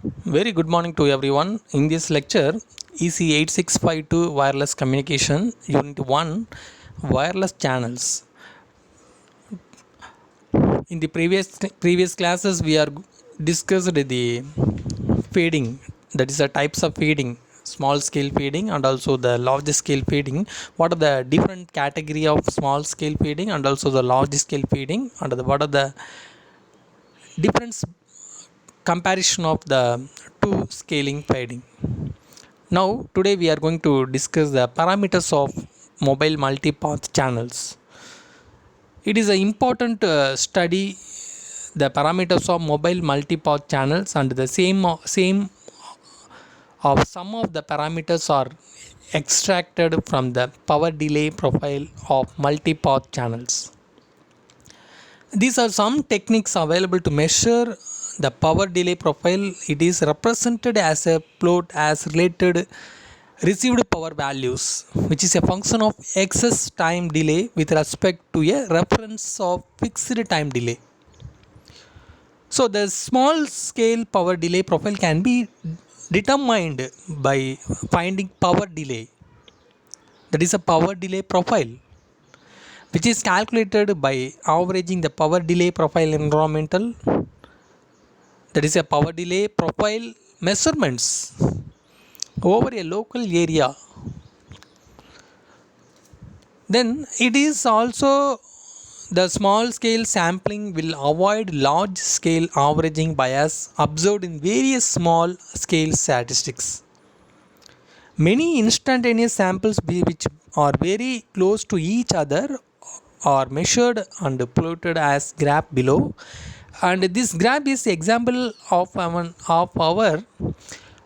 Very good morning to everyone. In this lecture, EC8652 Wireless Communication, Unit 1, Wireless Channels. In the previous classes, we are discussed the feeding, that is the types of feeding, small scale feeding and also the large scale feeding. What are the different category of small scale feeding and also the large scale feeding, and what are the difference comparison of the two scaling feeding. Now, today we are going to discuss the parameters of mobile multipath channels. It is an important study the parameters of mobile multipath channels, and the same of some of the parameters are extracted from the power delay profile of multipath channels. These are some techniques available to measure the power delay profile. It is represented as a plot as related received power values, which is a function of excess time delay with respect to a reference of fixed time delay. So the small scale power delay profile can be determined by finding power delay, that is a power delay profile, which is calculated by averaging the power delay profile environmental, that is a power delay profile measurements over a local area. Then it is also the small scale sampling will avoid large scale averaging bias observed in various small scale statistics. Many instantaneous samples which are very close to each other are measured and plotted as graph below, and this graph is example of our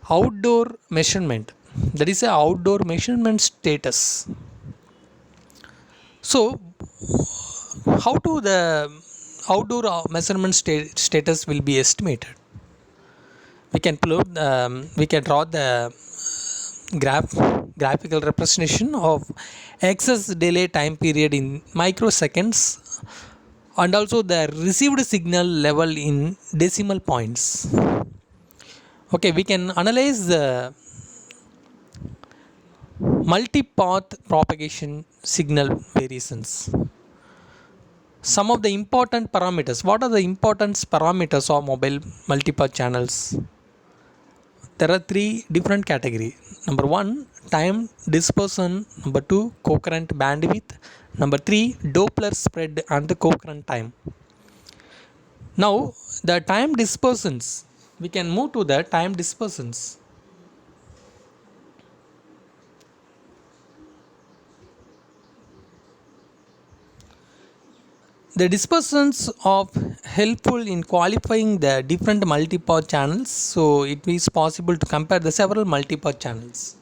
outdoor measurement, that is a outdoor measurement status. So how to the outdoor measurement status will be estimated? We can draw the graphical representation of excess delay time period in microseconds, and also the received signal level in decimal points. Okay, we can analyze the multipath propagation signal variations. Some of the important parameters. What are the important parameters of mobile multipath channels? There are three different categories. Number 1, time dispersion. Number 2, concurrent bandwidth. Number 3, Doppler spread and concurrent time. Now the time dispersions, we can move to the time dispersions. The dispersions are helpful in qualifying the different multipath channels, so it is possible to compare the several multipath channels.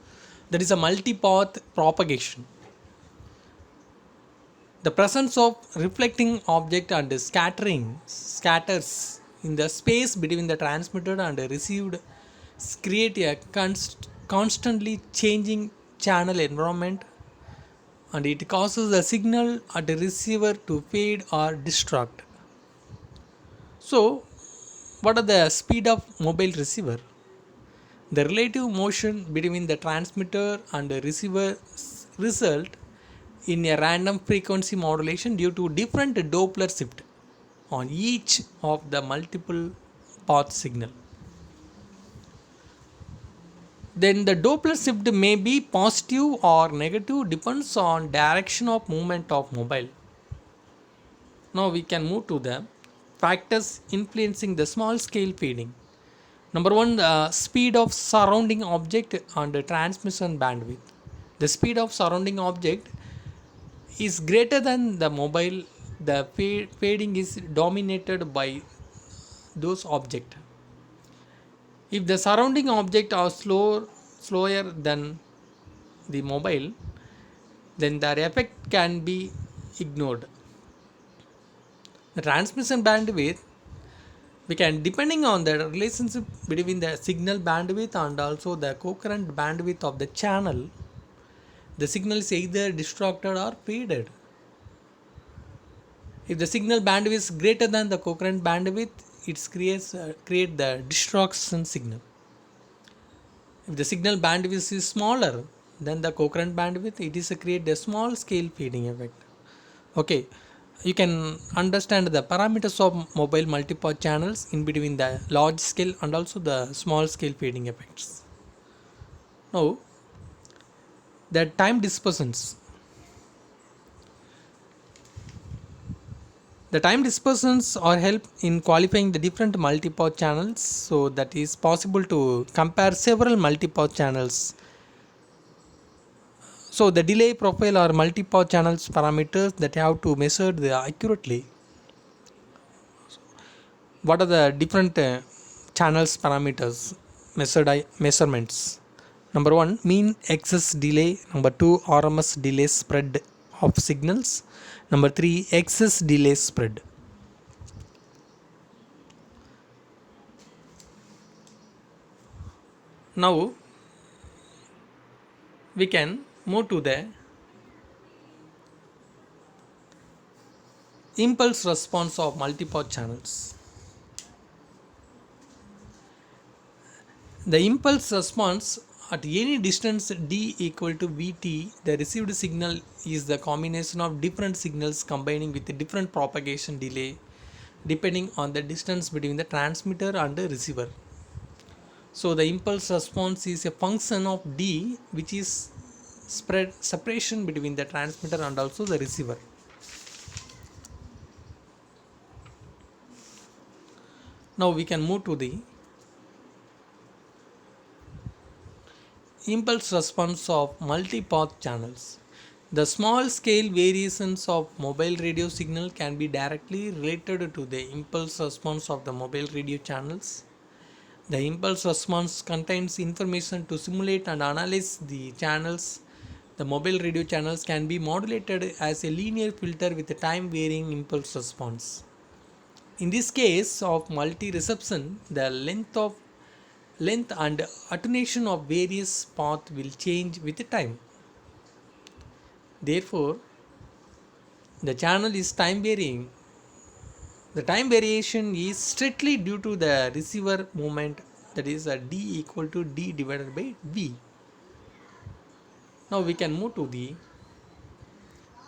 That is a multipath propagation. The presence of reflecting object and scatters in the space between the transmitted and received create a constantly changing channel environment, and it causes the signal at the receiver to fade or distort. So what are the speed of mobile receiver? The relative motion between the transmitter and the receiver result in a random frequency modulation due to different Doppler shift on each of the multiple path signal. Then the Doppler shift may be positive or negative, depends on direction of movement of mobile. Now we can move to the factors influencing the small scale feeding. Number 1, the speed of surrounding object and the transmission bandwidth. The speed of surrounding object is greater than the mobile, the fading is dominated by those object. If the surrounding object are slower than the mobile, then their effect can be ignored. The transmission bandwidth, we can, depending on the relationship between the signal bandwidth and also the concurrent bandwidth of the channel, the signal is either distorted or faded. If the signal bandwidth is greater than the concurrent bandwidth, it create the distortion signal. If the signal bandwidth is smaller than the coherent bandwidth, it is create a small scale fading effect. Okay, you can understand the parameters of mobile multipath channels in between the large scale and also the small scale fading effects. Now, the time dispersions. The time dispersions are help in qualifying the different multipath channels, so that is possible to compare several multipath channels. So the delay profile are multipath channels parameters that have to measure accurately. What are the different channels parameters measurements? Number 1, mean excess delay. Number 2, RMS delay spread of signals. Number 3, excess delay spread. Now we can move to the impulse response of multipath channels. The impulse response at any distance d equal to Vt, the received signal is the combination of different signals combining with a different propagation delay depending on the distance between the transmitter and the receiver. So the impulse response is a function of d, which is separation between the transmitter and also the receiver. Now we can move to the impulse response of multipath channels. The small scale variations of mobile radio signal can be directly related to the impulse response of the mobile radio channels. The impulse response contains information to simulate and analyze the channels. The mobile radio channels can be modulated as a linear filter with a time varying impulse response. In this case of multi-reception, the length and attenuation of various paths will change with time. Therefore, the channel is time varying. The time variation is strictly due to the receiver movement, that is d equal to d divided by v. Now we can move to the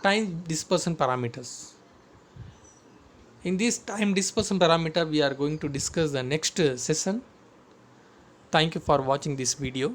time dispersion parameters. In this time dispersion parameter, we are going to discuss the next session. Thank you for watching this video.